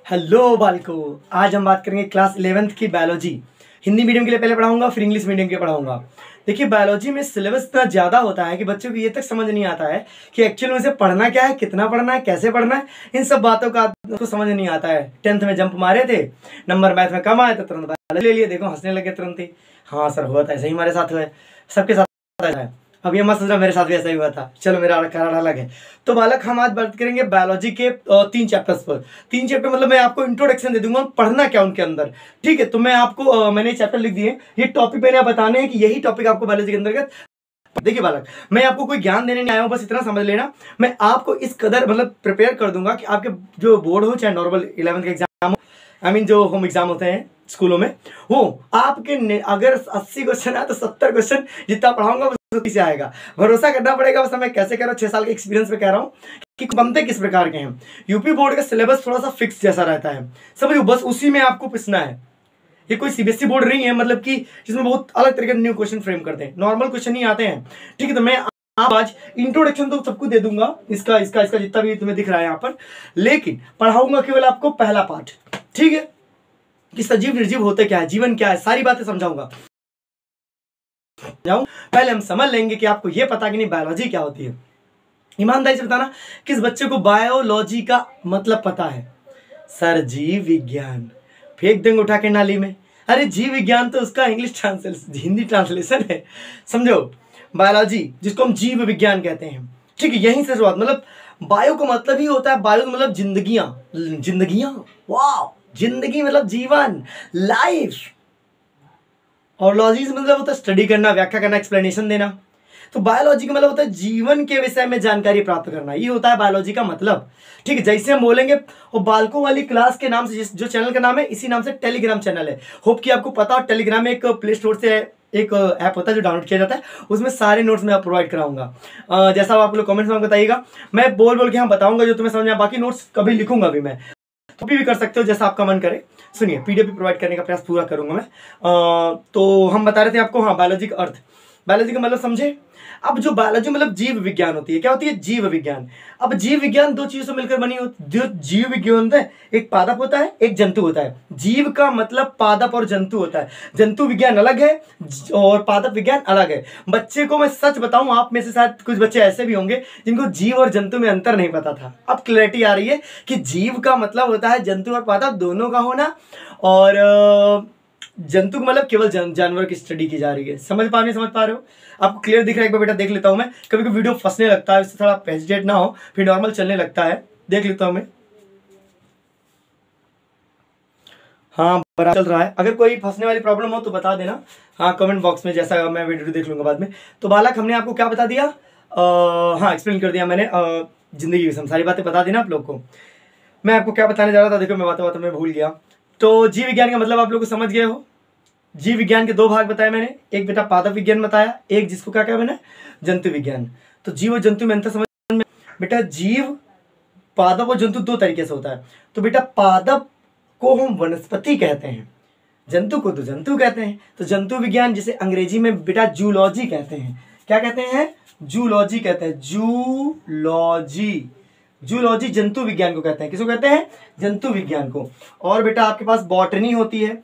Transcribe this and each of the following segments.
Hello बालको, आज हम बात करेंगे क्लास 11th की बायोलॉजी। हिंदी मीडियम के लिए पहले पढ़ाऊंगा, फिर इंग्लिश मीडियम के लिए पढ़ाऊंगा। देखिए, बायोलॉजी में सिलेबस इतना ज़्यादा होता है कि बच्चों को ये तक समझ नहीं आता है कि एक्चुअल में से पढ़ना क्या है, कितना पढ़ना है, कैसे पढ़ना है। इन सब बातों का आपको समझ नहीं आता है। 10th में जंप मारे थे, नंबर मैथ में कम आए तो तुरंत बायोलॉजी ले लिए। देखो हंसने लगे तुरंत ही। हाँ सर, हुआ था ऐसा ही, हमारे साथ हुआ है, सबके साथ ऐसा है। अब ये मत सोचना मेरे साथ भी ऐसा ही हुआ था। चलो, मेरा कारण अलग है। तो बालक, हम आज बात करेंगे बायोलॉजी के 3 चैप्टर्स पर। 3 चैप्टर मतलब मैं आपको इंट्रोडक्शन दे दूंगा, पढ़ना क्या उनके अंदर। ठीक है, तो मैं आपको मैंने चैप्टर लिख दिए। ये टॉपिक मैंने बताने हैं कि यही टॉपिक आपको बायोलॉजी के अंतर्गत। देखिए बालक, मैं आपको कोई ज्ञान देने नहीं आया हूँ, बस इतना समझ लेना। मैं आपको इस कदर मतलब प्रिपेयर कर दूंगा कि आपके जो बोर्ड हो, चाहे नॉर्मल 11th का एग्जाम हो, जो होम एग्जाम होते हैं स्कूलों में, वो आपके अगर 80 क्वेश्चन है तो 70 क्वेश्चन जितना पढ़ाऊंगा से आएगा। भरोसा करना पड़ेगा। बस मैं कैसे कह रहा हूँ, 6 साल के एक्सपीरियंस पे कह रहा हूँ कि बनते किस प्रकार के हैं। यूपी बोर्ड का सिलेबस थोड़ा सा फिक्स जैसा रहता है, समझो, बस उसी में आपको पिसना है। ये कोई सीबीएसई बोर्ड नहीं है मतलब कि जिसमें बहुत अलग तरीके के न्यू क्वेश्चन फ्रेम करते हैं। नॉर्मल क्वेश्चन ही आते हैं। ठीक है, तो मैं आज इंट्रोडक्शन तो सबको दे दूंगा, इसका जितना भी तुम्हें दिख रहा है यहाँ पर, लेकिन पढ़ाऊंगा केवल आपको पहला पार्ट। ठीक है, कि सजीव निर्जीव होते क्या है, जीवन क्या है, सारी बातें समझाऊंगा। पहले हम समझ लेंगे कि आपको यह पता कि नहीं बायोलॉजी क्या होती है। ईमानदारी से बताना, किस बच्चे को बायोलॉजी का मतलब पता है? सर, जीव विज्ञान। फेंक देंगे उठा के नाली में। अरे जीव विज्ञान तो उसका इंग्लिश ट्रांसलेशन, हिंदी ट्रांसलेशन है, समझो। बायोलॉजी जिसको हम जीव विज्ञान कहते हैं। ठीक है, यहीं से शुरुआत। मतलब बायो का मतलब ही होता है, बायो मतलब जिंदगियां। वाह, जिंदगी मतलब जीवन, लाइफ। और लॉजीज मतलब होता है स्टडी करना, व्याख्या करना, एक्सप्लेनेशन देना। तो बायोलॉजी का मतलब होता है जीवन के विषय में जानकारी प्राप्त करना, ये होता है बायोलॉजी का मतलब। ठीक है, जैसे हम बोलेंगे, और बालकों वाली क्लास के नाम से जो चैनल का नाम है, इसी नाम से टेलीग्राम चैनल है। होप कि आपको पता हो, टेलीग्राम में एक प्ले स्टोर से एक ऐप होता है जो डाउनलोड किया जाता है, उसमें सारे नोट्स मैं प्रोवाइड कराऊंगा। जैसा आप लोग कमेंट्स में बताइएगा, मैं बोल के हाँ बताऊंगा जो तुम्हें समझ में। बाकी नोट्स कभी लिखूंगा भी मैं, तो भी कर सकते हो जैसा आपका मन करे। सुनिए, पीडीएफ भी प्रोवाइड करने का प्रयास पूरा करूंगा मैं। तो हम बता रहे थे आपको, हाँ, बायोलॉजी का अर्थ, बायोलॉजी का मतलब समझे। अब जो बायोलॉजी मतलब जीव विज्ञान होती है, क्या होती है? जीव विज्ञान। अब जीव विज्ञान 2 चीजों से मिलकर बनी होती है। जो जीव विज्ञान होता है, एक पादप होता है, एक जंतु होता है। जीव का मतलब पादप और जंतु होता है। जंतु विज्ञान अलग है और पादप विज्ञान अलग है। बच्चे को मैं सच बताऊं, आप में से शायद कुछ बच्चे ऐसे भी होंगे जिनको जीव और जंतु में अंतर नहीं पता था। अब क्लैरिटी आ रही है कि जीव का मतलब होता है जंतु और पादप दोनों का होना, और जंतु मतलब केवल जानवर की स्टडी की जा रही है। समझ पा रहे हो? आपको क्लियर दिख रहा है? एक बार बेटा देख लेता हूं मैं। कभी कभी वीडियो फंसने लगता है, इससे थोड़ा हेजिटेट ना हो, फिर नॉर्मल चलने लगता है। देख लेता हूं मैं। हाँ, बराबर चल रहा है। अगर कोई फंसने वाली प्रॉब्लम हो तो बता देना, हाँ, कमेंट बॉक्स में, जैसा मैं वीडियो देख लूंगा बाद में। तो बालक, हमने आपको क्या बता दिया? हाँ, एक्सप्लेन कर दिया मैंने। जिंदगी की सारी बातें बता दी ना आप लोग को। मैं आपको क्या बताने जा रहा था, देखो मैं बातें में भूल गया। तो जीव विज्ञान का मतलब आप लोग को समझ गए हो। जीव विज्ञान के 2 भाग बताए मैंने, एक बेटा पादप विज्ञान बताया, एक जिसको क्या मैंने, जंतु विज्ञान। तो जीव और जंतु में अंतर समझ में बेटा। जीव, पादप और जंतु 2 तरीके से होता है। तो बेटा, पादप को हम वनस्पति कहते हैं, जंतु को तो जंतु कहते हैं। तो जंतु विज्ञान जिसे अंग्रेजी में बेटा जूलॉजी कहते हैं। क्या कहते हैं? जूलॉजी कहते हैं। जूलॉजी जंतु विज्ञान को कहते हैं। किसको कहते हैं? जंतु विज्ञान को। और बेटा आपके पास बॉटनी होती है,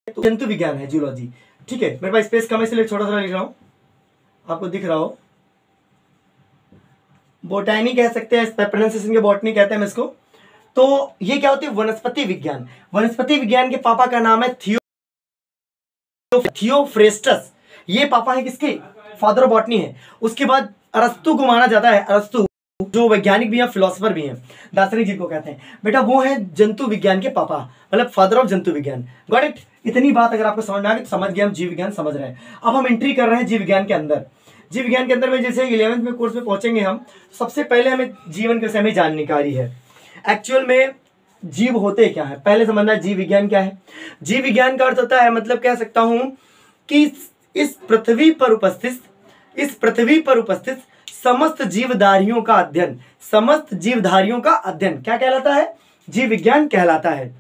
तो जंतु विज्ञान है जूलॉजी। ठीक है, मेरे पास स्पेस कम है इसलिए छोटा सा लिख रहा हूं, आपको दिख रहा हो। बोटैनी कह सकते हैं, प्रोनाउंसिएशन के बॉटनी कहते हैं इसको। तो ये क्या होती है? वनस्पति विज्ञान। वनस्पति विज्ञान के पापा का नाम है थियोफ्रेस्टस। ये पापा है किसके? फादर ऑफ बॉटनी है। उसके बाद अरस्तु को माना जाता है, अरस्तु जो वैज्ञानिक भी हैं, फिलोसोफर भी हैं, दार्शनिक जिनको कहते हैं बेटा, वो है जंतु विज्ञान के पापा, मतलब फादर ऑफ जंतु विज्ञान। Got it? इतनी बात अगर आपको समझ में आ गई तो समझ गए हम जीव विज्ञान समझ रहे हैं। अब हम एंट्री कर रहे हैं जीव विज्ञान के अंदर। जीव विज्ञान के अंदर में जैसे 11th में कोर्स में पहुंचेंगे हम, सबसे पहले हमें जीवन के विषय में जानकारी है। एक्चुअल में जीव होते क्या है, पहले समझना है जीव विज्ञान क्या है। जीव विज्ञान का अर्थ होता है, मतलब कह सकता हूं कि इस पृथ्वी पर उपस्थित समस्त जीवधारियों का अध्ययन। समस्त जीवधारियों का अध्ययन क्या कहलाता है? जीव विज्ञान कहलाता है।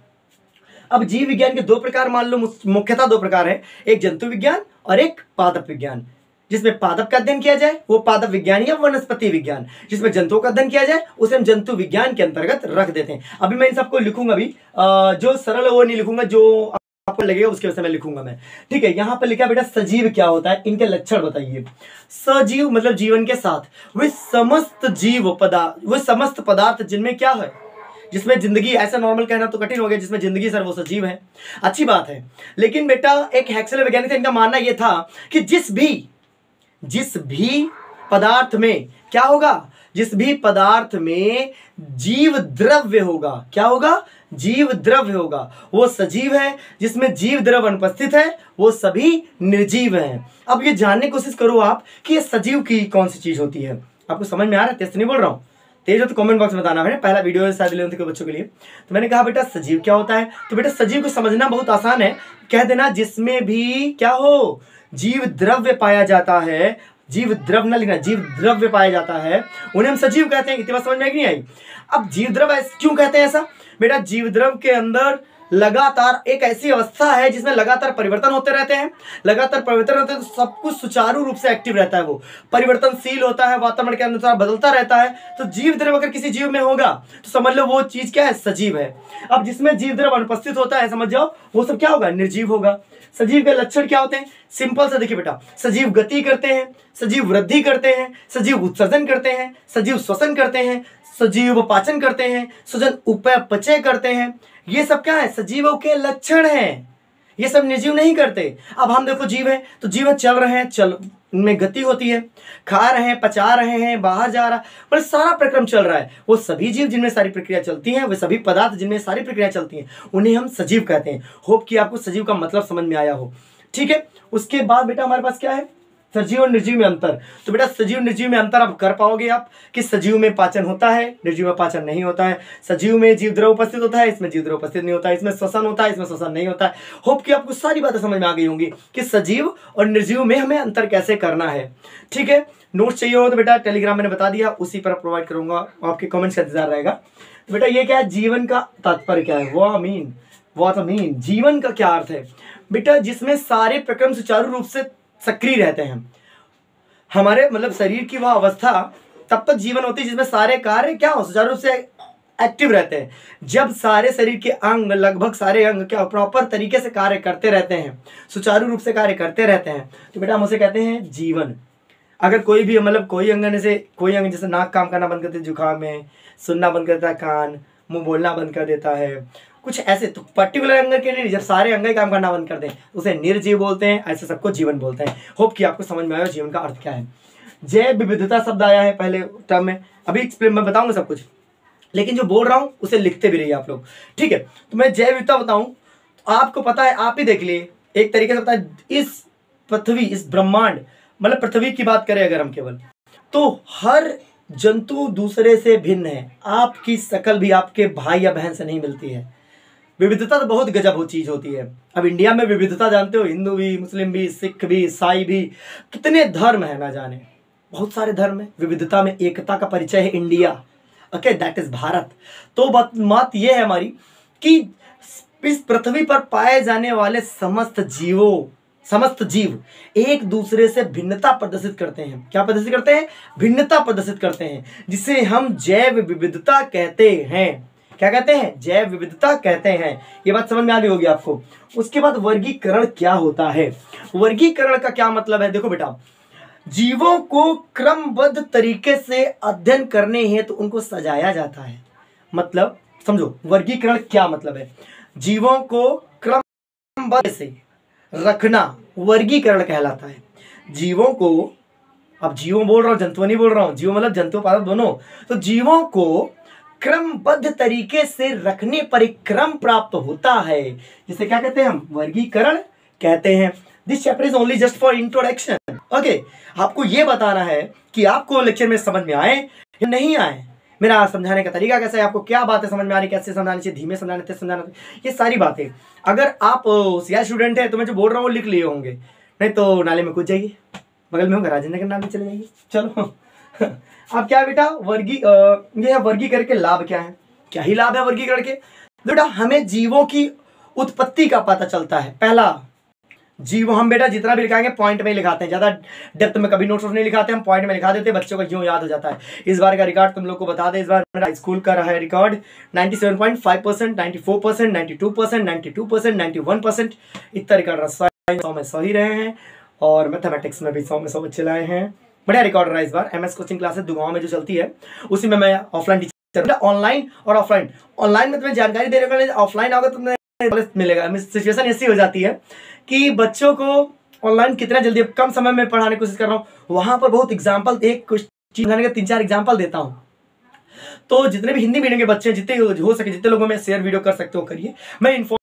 अब जीव विज्ञान के 2 प्रकार मान लो, मुख्यतः 2 प्रकार है, एक जंतु विज्ञान और एक पादप विज्ञान। जिसमें पादप का अध्ययन किया जाए वो पादप विज्ञान या वनस्पति विज्ञान, जिसमें जंतुओं का अध्ययन किया जाए उसे हम जंतु विज्ञान के अंतर्गत रख देते हैं। अभी मैं इन सबको लिखूंगा, अभी जो सरल है वो नहीं लिखूंगा, जो आपको लगेगा उसके वजह से मैं लिखूंगा मैं। ठीक है, यहाँ पर लिखा बेटा सजीव क्या होता है, इनके लक्षण बताइए। सजीव मतलब जीवन के साथ वे समस्त पदार्थ जिनमें क्या है, जिसमें जिंदगी, ऐसा नॉर्मल कहना तो कठिन हो गया, जिसमें जिंदगी सर वो सजीव है, अच्छी बात है। लेकिन बेटा एक हेक्सेल वैज्ञानिक थे, इनका मानना यह था कि जिस भी पदार्थ में क्या होगा, जिस भी पदार्थ में जीव द्रव्य होगा, क्या होगा, जीव द्रव्य होगा, वो सजीव है। जिसमें जीव द्रव्य अनुपस्थित है वो सभी निर्जीव हैं। अब ये जानने की कोशिश करो आप कि ये सजीव की कौन सी चीज होती है। आपको समझ में आ रहा है? तेज नहीं बोल रहा हूं, तेज हो तो कमेंट बॉक्स में बताना है। पहला वीडियो है शायद 11th के बच्चों के लिए, तो मैंने कहा बेटा सजीव क्या होता है। तो बेटा सजीव को समझना बहुत आसान है, कह देना जिसमें भी क्या हो, जीव द्रव्य पाया जाता है, जीव द्रव्य ना लिखना, जीव द्रव्य पाया जाता है, उन्हें हम सजीव कहते हैं। इतनी बात समझ में नहीं आई? अब जीव द्रव्य क्यों कहते हैं ऐसा? बेटा जीव द्रव्य के अंदर लगातार एक ऐसी अवस्था है जिसमें लगातार परिवर्तन होते रहते हैं, लगातार परिवर्तन होते हैं, तो सब कुछ सुचारू रूप से एक्टिव रहता है, वो परिवर्तनशील होता है, वातावरण के अनुसार बदलता रहता है। तो जीव द्रव्य अगर किसी जीव में होगा तो समझ लो वो चीज क्या है, सजीव है। अब जिसमें जीव द्रव्य अनुपस्थित होता है, समझ जाओ वो सब क्या होगा, निर्जीव होगा। सजीव के लक्षण क्या होते हैं? सिंपल से देखिए बेटा, सजीव गति करते हैं, सजीव वृद्धि करते हैं, सजीव उत्सर्जन करते हैं, सजीव श्वसन करते हैं, सजीव पाचन करते हैं, सजन उपापचय करते हैं। ये सब क्या है, सजीवों के लक्षण हैं। ये सब निर्जीव नहीं करते। अब हम देखो जीव है तो जीव चल रहे हैं, चल में गति होती है, खा रहे हैं, पचा रहे हैं, बाहर जा रहा है, पर सारा प्रक्रम चल रहा है। वो सभी जीव जिनमें सारी प्रक्रिया चलती हैं, वे सभी पदार्थ जिनमें सारी प्रक्रिया चलती हैं, उन्हें हम सजीव कहते हैं। होप कि आपको सजीव का मतलब समझ में आया हो। ठीक है, उसके बाद बेटा हमारे पास क्या है, सजीव और निर्जीव में अंतर। तो बेटा सजीव निर्जीव में अंतर आप कर पाओगे आप कि सजीव में पाचन होता है, निर्जीव में पाचन नहीं होता है। सजीव में जीव द्रव्य उपस्थित होता है, इसमें जीव द्रव्य उपस्थित नहीं होता है। इसमें श्वसन होता है, इसमें श्वसन नहीं होता है। होप कि आपको सारी बातें समझ में आ गई होंगी कि सजीव और निर्जीव में हमें अंतर कैसे करना है। ठीक है, नोट्स चाहिए हो तो बेटा टेलीग्राम मैंने बता दिया, उसी पर प्रोवाइड करूंगा, आपके कमेंट्स का इंतजार रहेगा। तो बेटा ये क्या है, जीवन का तात्पर्य क्या है, व्हाट मीन जीवन का क्या अर्थ है बेटा, जिसमें सारे प्रक्रम सुचारू रूप से सक्रिय रहते हैं। हमारे मतलब शरीर की वह अवस्था तब तक जीवन होती है जिसमें सारे कार्य क्या हो, सुचारू रूप से एक्टिव रहते हैं। जब सारे शरीर के अंग, लगभग सारे अंग क्या प्रॉपर तरीके से कार्य करते रहते हैं, सुचारू रूप से कार्य करते रहते हैं, तो बेटा हम उसे कहते हैं जीवन। अगर कोई भी मतलब कोई अंग जैसे नाक काम करना बंद कर देता है जुकाम में, सुनना बंद कर देता है कान, मुंह बोलना बंद कर देता है, कुछ ऐसे, तो पर्टिकुलर अंग के लिए जब सारे अंग काम करना बंद कर दें उसे निर्जीव बोलते हैं, ऐसे सबको जीवन बोलते हैं। होप कि आपको समझ में आया जीवन का अर्थ क्या है। जैव विविधता शब्द आया है पहले टर्म में, अभी एक्सप्लेन मैं बताऊंगा सब कुछ, लेकिन जो बोल रहा हूं उसे लिखते भी रहिए आप लोग। ठीक है, तो मैं जैव विविधता बताऊं तो आपको पता है, आप ही देख लिए एक तरीके से, पता है इस पृथ्वी, इस ब्रह्मांड, मतलब पृथ्वी की बात करें अगर हम केवल, तो हर जंतु दूसरे से भिन्न है। आपकी शकल भी आपके भाई या बहन से नहीं मिलती है। विविधता तो बहुत गजब चीज होती है। अब इंडिया में विविधता जानते हो, हिंदू भी, मुस्लिम भी, सिख भी, ईसाई भी, कितने धर्म है ना जाने, बहुत सारे धर्म है। विविधता में एकता का परिचय है India. Okay, that is Bharat. तो बात यह है हमारी कि इस पृथ्वी पर पाए जाने वाले समस्त जीव एक दूसरे से भिन्नता प्रदर्शित करते हैं। क्या प्रदर्शित करते हैं? भिन्नता प्रदर्शित करते हैं, जिसे हम जैव विविधता कहते हैं। क्या कहते हैं? जैव विविधता कहते हैं। ये बात समझ में आ गई होगी आपको। उसके बाद वर्गीकरण क्या होता है? वर्गीकरण का क्या मतलब है? देखो बेटा, जीवों को क्रमबद्ध तरीके से अध्ययन करने हेतु तो उनको सजाया जाता है। मतलब समझो वर्गीकरण क्या मतलब है। जीवों को क्रमबद्ध से रखना वर्गीकरण कहलाता है। जीवों को, अब जीवों बोल रहा हूं, जंतुओं नहीं बोल रहा हूं, जीवों मतलब जंतु पादप दोनों। तो जीवों को क्रमबद्ध तरीके से रखने पर एक क्रम प्राप्त होता है, जिसे क्या कहते हैं हम? वर्गीकरण कहते हैं। This chapter is only just for introduction. Okay, आपको यह बताना है कि आपको लेक्चर में समझ में आए या नहीं आए, मेरा समझाने का तरीका कैसा है, आपको क्या बातें समझ में आ रही, कैसे समझानी चाहिए, धीमे समझाना, तेज समझाना, ये सारी बातें। अगर आप होशियार स्टूडेंट है तो मैं जो बोल रहा हूँ लिख लिए होंगे, नहीं तो नाले में कूद जाइए, बगल में होगा राजेंद्र के नाम में चले जाइए। चलो अब क्या बेटा, ये वर्गीकरण के लाभ क्या है? क्या ही लाभ है वर्गीकरण के? बेटा हमें जीवों की उत्पत्ति का पता चलता है। पहला जीव हम बेटा जितना भी लिखाएंगे पॉइंट में ही लिखाते हैं, ज्यादा डेप्थ में कभी नोट्स नहीं लिखाते, हम पॉइंट में लिखा देते हैं, बच्चों को यूं याद हो जाता है। इस बार का रिकॉर्ड तुम लोग को बता दें, इस बार मेरा स्कूल का रहा है रिकॉर्ड 97.5%, 94%, 92%, 92%, 91%, इतना रिकॉर्ड रहा। 100 में 100 ही रहे हैं और मैथमेटिक्स में भी 100 में 100 बच्चे लाए हैं। बढ़िया रिकॉर्ड रहा इस बार। MS कोचिंग क्लासेस दुगांव में जो चलती है उसी में मैं ऑफलाइन टीचर, ऑनलाइन और ऑफलाइन। ऑनलाइन में तुम्हें जानकारी दे रहे, ऑफलाइन आओगे तुम्हें मिलेगा। सिचुएशन ऐसी हो जाती है कि बच्चों को ऑनलाइन कितना जल्दी कम समय में पढ़ाने की कोशिश कर रहा हूँ, वहां पर बहुत एग्जाम्पल, एक कुछ चीज के 3-4 एग्जाम्पल देता हूँ। तो जितने भी हिंदी मीडियम के बच्चे जितने हो सके, जितने लोगों में शेयर वीडियो कर सकते हो करिए। मैं इन्फॉर्मेशन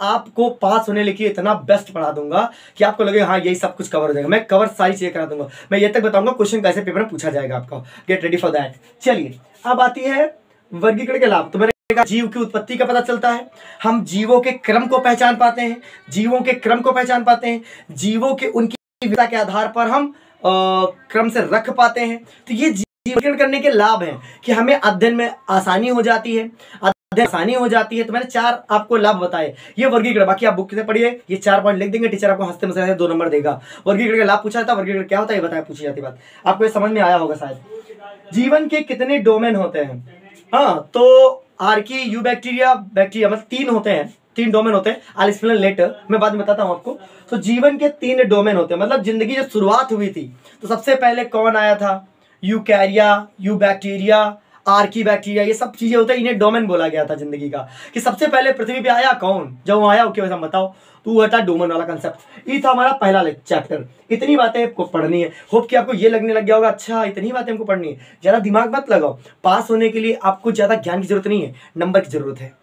आपको पास होने लेके इतना बेस्ट पढ़ा दूंगा कि आपको लगे हाँ यही सब कुछ कवर हो जाएगा। मैं कवर सारी चीजें करा दूंगा। मैं ये तक बताऊंगा क्वेश्चन कैसे पेपर में पूछा जाएगा आपका। Get ready for that. चलिए अब आती है वर्गीकरण के लाभ। तो मैंने जीव की उत्पत्ति का पता चलता है, हम जीवों के क्रम को पहचान पाते हैं, जीवों के क्रम को पहचान पाते हैं, जीवों के उनकी विविधता के आधार पर हम क्रम से रख पाते हैं। तो ये वर्गीकरण करने के लाभ हैं कि हमें अध्ययन में आसानी हो जाती है, आसानी हो जाती है। तो मैंने 4 आपको लाभ बताए, ये वर्गीकरण। बाकी आप बुक से पढ़िए, ये 4 पॉइंट लिख देंगे, टीचर आपको हंसते मजाते 2 नंबर देगा। वर्गीकरण के लाभ पूछा जाता है, वर्गीकरण क्या होता है ये बताया, पूछी जाती बात आपको ये समझ में आया होगा शायद। जीवन के कितने डोमेन होते हैं? हाँ, तो आर्की, यूबैक्टीरिया, बैक्टीरिया मतलब 3 होते हैं, 3 डोमेन होते हैं। आई एक्सप्लेन लेटर, मैं बाद में बताता हूँ आपको। तो जीवन के 3 डोमेन होते हैं, मतलब जिंदगी जब शुरुआत हुई थी तो सबसे पहले कौन आया था? यूकैरिया, यूबैक्टीरिया, आर्की बैक्टीरिया, ये सब चीजें होते हैं, इन्हें डोमेन बोला गया था जिंदगी का। कि सबसे पहले पृथ्वी पे आया कौन, जब वो आया उसके वजह से बताओ, तो वो था डोमेन वाला कंसेप्ट। ये था हमारा पहला चैप्टर। इतनी बातें आपको पढ़नी है। होप कि आपको ये लगने लग गया होगा अच्छा इतनी बातें हमको पढ़नी है। ज्यादा दिमाग मत लगाओ, पास होने के लिए आपको ज्यादा ज्ञान की जरूरत नहीं है, नंबर की जरूरत है,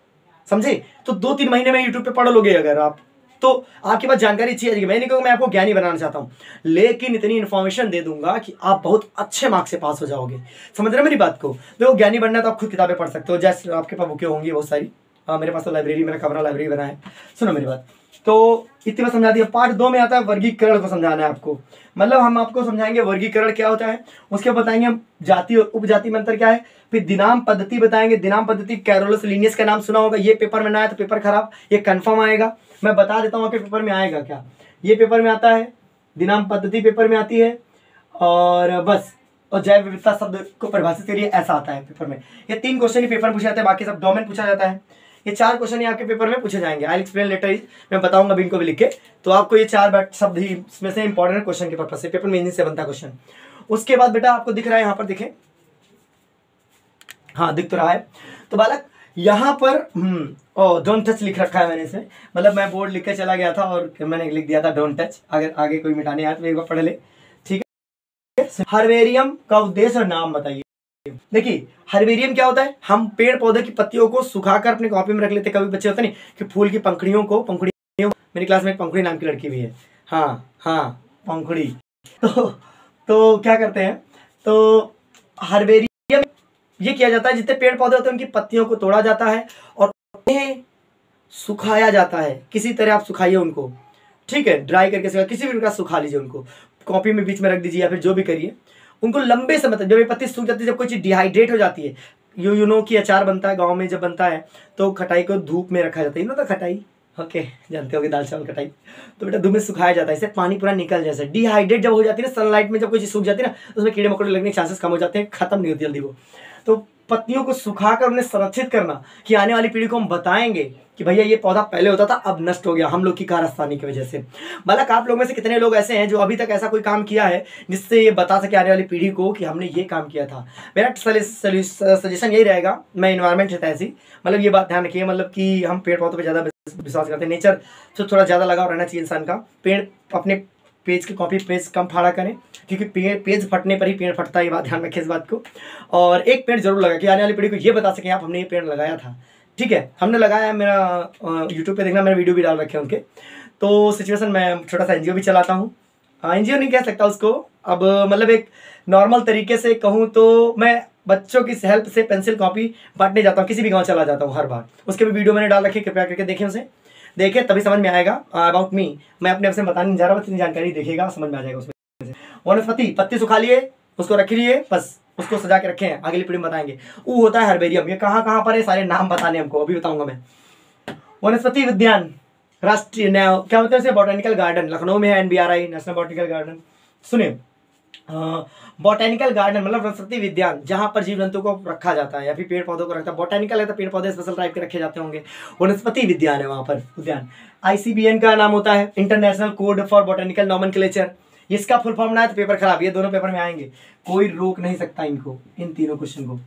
समझे? तो 2-3 महीने में यूट्यूब पे पढ़ लोगे अगर आप, तो आपके पास जानकारी अच्छी आ जाएगी। मैं नहीं कहूँगा मैं आपको ज्ञानी बनाना चाहता हूँ, लेकिन इतनी इन्फॉर्मेशन दे दूंगा कि आप बहुत अच्छे मार्क्स से पास हो जाओगे। समझ रहे मेरी बात को? देखो ज्ञानी बनना तो आप खुद किताबें पढ़ सकते हो, जैसे आपके पास बुकें होंगी बहुत सारी। मेरे पास तो लाइब्रेरी, मेरा कमरा लाइब्रेरी बना है। सुनो मेरी बात, तो इतनी बात समझा दिया। पार्ट 2 में आता है वर्गीकरण को समझाना है आपको। मतलब हम आपको समझाएंगे वर्गीकरण क्या होता है, उसके बताएंगे हम जाति और उपजाति में अंतर क्या है, फिर दिनाम पद्धति बताएंगे। दिनाम पद्धति कैरोलस लिनियस का नाम सुना होगा, ये पेपर में ना आया तो पेपर खराब, ये कंफर्म आएगा। मैं बता देता हूँ आपके पेपर में आएगा क्या। ये पेपर में आता है, दिनाम पद्धति पेपर में आती है, और बस, और जैव विविधता शब्द को परिभाषित करिए, ऐसा आता है पेपर में। ये 3 क्वेश्चन ही पेपर में पूछे जाते हैं, बाकी सब डोमेन पूछा जाता है। ये 4 क्वेश्चन ही आपके पेपर में पूछे जाएंगे। आई एक्सप्लेन लेटर इज, मैं बताऊंगा अभी इनको भी लिख के। तो आपको ये 4 शब्द ही इसमें से इंपॉर्टेंट क्वेश्चन के पर्पज से, पेपर में इन्हीं से बनता है क्वेश्चन। उसके बाद बेटा आपको दिख रहा है यहाँ पर, दिखे, हाँ दिख तो रहा है। तो बालक यहाँ पर डोंट टच लिख रखा है मैंने इसे, मतलब मैं बोर्ड लिख के चला गया था और मैंने लिख दिया था डोंट टच। अगर आगे कोई मिटाने आया तो एक बार पढ़ ले, ठीक है। हर्बेरियम का उद्देश्य और नाम बताइए। देखिए हर्बेरियम क्या होता है, हम पेड़ पौधे की पत्तियों को सुखाकर अपनी कॉपी में रख लेते। कभी बच्चे होते नहीं कि फूल की पंखुड़ियों को, पंखुड़ियों, मेरी क्लास में एक पंखुड़ी नाम की लड़की भी है, हाँ पंखुड़ी। तो क्या करते हैं, तो हर्बेरियम ये किया जाता है, जितने पेड़ पौधे होते हैं उनकी पत्तियों को तोड़ा जाता है और उन्हें सुखाया जाता है। किसी तरह आप सुखाइए उनको, ठीक है, ड्राई करके किसी भी प्रकार सुखा लीजिए उनको, कॉपी में बीच में रख दीजिए या फिर जो भी करिए। उनको लंबे समय तक, जब ये पत्ती सूख जाती है, जब कोई चीज़ डिहाइड्रेट हो जाती है, यू नो कि अचार बनता है गांव में, जब बनता है तो खटाई को धूप में रखा जाता है, तो खटाई, ओके जानते हो कि दाल चावल खटाई, तो बेटा धूप में सुखाया जाता है, इससे पानी पूरा निकल जैसे। डिहाइड्रेट जब हो जाती है ना, सनलाइट में जब कोई चीज़ सूख जाती है ना, तो उसमें कीड़े मकोड़े लगने के चांसेस कम हो जाते हैं, खत्म नहीं होती जल्दी वो। तो पत्तियों को सुखाकर उन्हें संरक्षित करना, कि आने वाली पीढ़ी को हम बताएंगे कि भैया ये पौधा पहले होता था, अब नष्ट हो गया हम लोग की कारस्तानी की वजह से। बालक आप लोग में से कितने लोग ऐसे हैं जो अभी तक ऐसा कोई काम किया है जिससे ये बता सके आने वाली पीढ़ी को कि हमने ये काम किया था? मेरा सजेशन यही रहेगा, मैं इन्वायरमेंट रहता है ऐसी, मतलब ये बात ध्यान रखिए, मतलब कि हम पेड़ पौधों पर ज़्यादा विश्वास करते हैं, नेचर से थोड़ा ज़्यादा लगाव रहना चाहिए इंसान का। पेड़ अपने पेज की कॉपी पेज कम फाड़ा करें, क्योंकि पेज फटने पर ही पेड़ फटता है, ये बात ध्यान रखें इस बात को। और एक पेड़ जरूर लगा कि आने वाली पीढ़ी को ये बता सकें आप हमने ये पेड़ लगाया था, ठीक है, हमने लगाया। मेरा यूट्यूब पे देखना, मैंने वीडियो भी डाल रखे हैं उनके। तो सिचुएशन मैं छोटा सा एनजीओ भी चलाता हूँ, एनजीओ नहीं कह सकता उसको अब, मतलब एक नॉर्मल तरीके से कहूँ तो मैं बच्चों की हेल्प से पेंसिल कॉपी बांटने जाता हूँ, किसी भी गाँव चला जाता हूँ हर बार। उसके भी वीडियो मैंने डाल रखे, कृपया करके देखें उसे, देखें तभी समझ में आएगा अबाउट मी। मैं अपने आप से बताने नहीं जा रहा, बस इतनी जानकारी देखेगा समझ में आ जाएगा उसमें। वनस्पति, पत्ती सुखा लिए, उसको रख लिए, बस उसको सजा के रखें, अगली पीढ़ी में बताएंगे। वो होता है हर्बेरियम, ये कहाँ कहाँ पर है सारे नाम बताने हमको, अभी बताऊंगा मैं। वनस्पति विज्ञान, राष्ट्रीय क्या होता है इसे, बॉटेनिकल गार्डन लखनऊ में है, NBRI नेशनल बॉटेनिकल गार्डन। सुनिए, बॉटेनिकल गार्डन मतलब वनस्पति विज्ञान, जहां पर जीव जंतु को रखा जाता है या फिर पेड़ पौधों को रखता है। बॉटेनिकल है तो पेड़ पौधे स्पेशल टाइप के रखे जाते होंगे, वनस्पति विज्ञान है वहां पर उद्यान। ICBN का नाम होता है international code for botanical nomenclature. इसका फुल फॉर्म ना है तो पेपर खराब, ये दोनों पेपर में आएंगे, कोई रोक नहीं सकता इनको, इन तीनों क्वेश्चन को,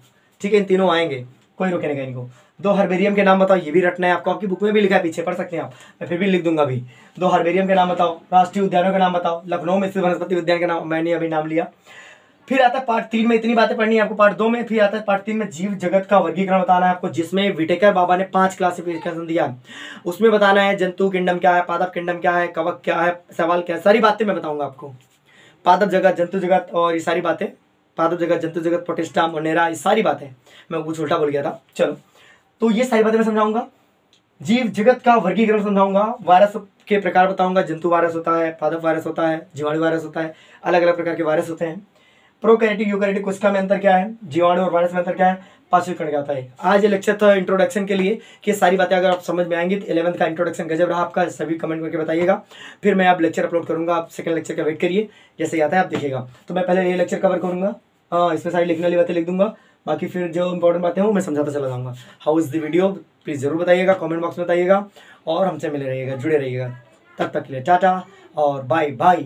ठीक है, इन तीनों आएंगे, कोई रोके नहीं इनको। 2 हर्बेरियम के नाम बताओ, ये भी रटना है आपको, आपकी बुक में भी लिखा है, पीछे पढ़ सकते हैं आप, मैं फिर भी लिख दूंगा अभी। 2 हर्बेरियम के नाम बताओ, राष्ट्रीय उद्यानों के नाम बताओ, लखनऊ में स्थित वनस्पति उद्यान के नाम मैंने अभी नाम लिया। फिर आता है पार्ट 3 में, इतनी बातें पढ़नी है आपको पार्ट 2 में। फिर आता है पार्ट 3 में जीव जगत का वर्गीकरण बताना है आपको, जिसमें विटेकर बाबा ने 5 क्लासिफिकेशन दिया। उसमें बताना है जंतु किंगडम क्या है, पादप किंगडम क्या है, कवक क्या है, सवाल क्या है, सारी बातें मैं बताऊंगा आपको। पादप जगत, जंतु जगत और ये सारी बातें, पादप जगत, जंतु जगत, प्रोटिस्टा, मोनेरा, ये सारी बातें, मैं कुछ उल्टा बोल गया था, चलो। तो ये सारी बातें मैं समझाऊंगा, जीव जगत का वर्गीकरण समझाऊंगा, वायरस के प्रकार बताऊंगा, जंतु वायरस होता है, पादप वायरस होता है, जीवाणु वायरस होता है, अलग अलग प्रकार के वायरस होते हैं। प्रोकैरियोटिक यूकैरियोटिक कोशिका में अंतर क्या है, जीवाणु और वायरस में अंतर क्या है, पाचवीकरण क्या होता है। आज ये लेक्चर था इंट्रोडक्शन के लिए, कि सारी बातें अगर आप समझ में आएंगी तो 11th का इंट्रोडक्शन गजब रहा आपका, सभी कमेंट करके बताइएगा। फिर मैं आप लेक्चर अपलोड करूंगा, आप सेकंड लेक्चर का वेट करिए, जैसे ही आता है आप देखिएगा। तो मैं पहले ये लेक्चर कवर करूंगा, इसमें सारी लिखने वाली बातें लिख दूंगा, बाकी फिर जो इंपॉर्टेंट बातें हो मैं समझाता चला जाऊंगा। How is the video please जरूर बताइएगा, कमेंट बॉक्स में बताइएगा, और हमसे मिले रहिएगा, जुड़े रहिएगा। तब तक के लिए टाटा और बाय बाय।